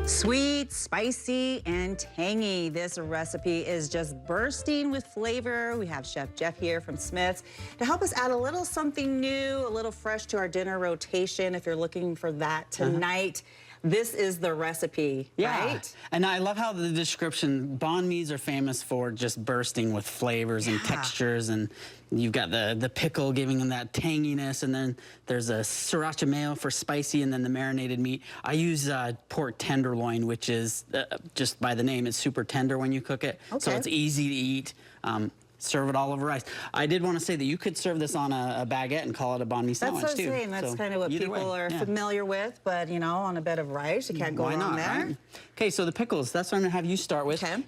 Sweet, spicy, and tangy. This recipe is just bursting with flavor. We have Chef Jeff here from Smith's to help us add a little something new, a little fresh to our dinner rotation. If you're looking for that tonight, this is the recipe, right? And I love how the description, banh mi's are famous for just bursting with flavors and textures, and you've got the pickle giving them that tanginess, and then there's a sriracha mayo for spicy, and then the marinated meat. I use pork tenderloin, which is just by the name, it's super tender when you cook it, so it's easy to eat. Serve it all over rice. I did want to say that you could serve this on a baguette and call it a banh mi sandwich, That's too. what I'm saying. That's kind of what people are familiar with, but, you know, on a bed of rice, you can't go wrong there. Right? Okay, so the pickles, that's what I'm going to have you start with. Okay.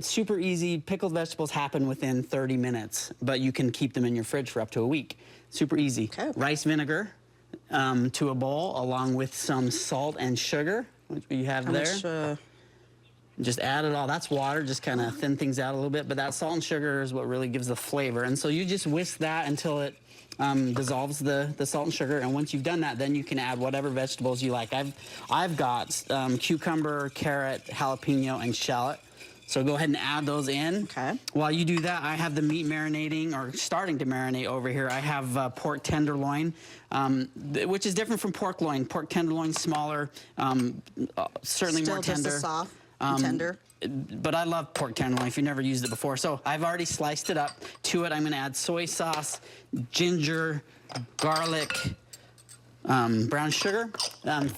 Super easy. Pickled vegetables happen within 30 minutes, but you can keep them in your fridge for up to a week. Super easy. Okay. Rice vinegar to a bowl, along with some salt and sugar, which you have there. Just add it all. That's water, just kind of thin things out a little bit, but that salt and sugar is what really gives the flavor. And so you just whisk that until it dissolves the salt and sugar, and once you've done that, then you can add whatever vegetables you like. I've got cucumber, carrot, jalapeno, and shallot. So go ahead and add those in. Okay. While you do that, I have the meat marinating, or starting to marinate over here. I have pork tenderloin, which is different from pork loin. Pork tenderloin, smaller, certainly more tender. Still just soft. Tender. But I love pork tenderloin if you've never used it before. So I've already sliced it up. To it, I'm going to add soy sauce, ginger, garlic, brown sugar,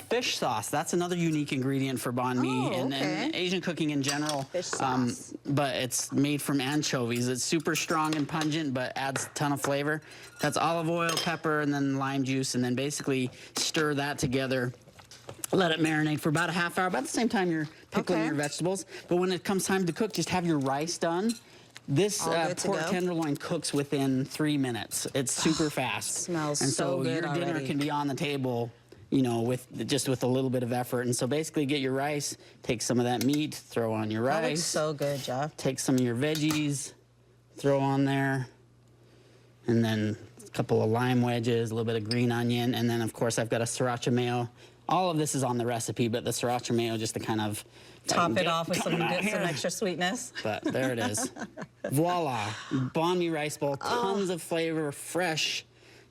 fish sauce. That's another unique ingredient for banh mi and Asian cooking in general. Fish sauce. But it's made from anchovies. It's super strong and pungent, but adds a ton of flavor. That's olive oil, pepper, and then lime juice, and then basically stir that together. Let it marinate for about a half hour, about the same time you're pickling your vegetables. But when it comes time to cook, just have your rice done. This pork tenderloin cooks within 3 minutes. It's super fast. Smells and so good your dinner can be on the table, you know, with a little bit of effort. And so basically get your rice, take some of that meat, throw on your rice. That looks so good, Jeff. Take some of your veggies, throw on there, and then a couple of lime wedges, a little bit of green onion, and then of course I've got a sriracha mayo. All of this is on the recipe, but the sriracha mayo just to kind of top it off with some extra sweetness. But there it is. Voila. Banh mi rice bowl, tons of flavor, fresh,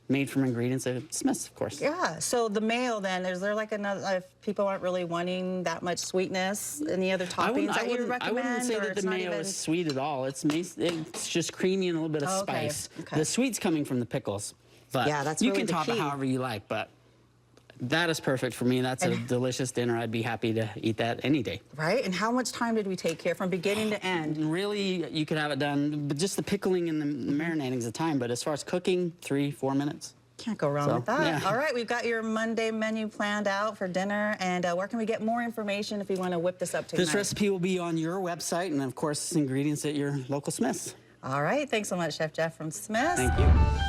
made from ingredients of Smith's, of course. Yeah, so the mayo then, is there like another, if people aren't really wanting that much sweetness, any other toppings that you would recommend? I wouldn't say that the mayo is sweet at all. It's just creamy and a little bit of spice. The sweet's coming from the pickles. But that's you really can top it however you like, but that is perfect for me. That's a delicious dinner. I'd be happy to eat that any day. Right? And how much time did we take here from beginning to end? Really, you could have it done, but just the pickling and the marinating is the time. But as far as cooking, 3-4 minutes. Can't go wrong with that. All right, we've got your Monday menu planned out for dinner. And where can we get more information if we want to whip this up tonight? This recipe will be on your website, and of course, ingredients at your local Smith's. All right, thanks so much, Chef Jeff from Smith's. Thank you.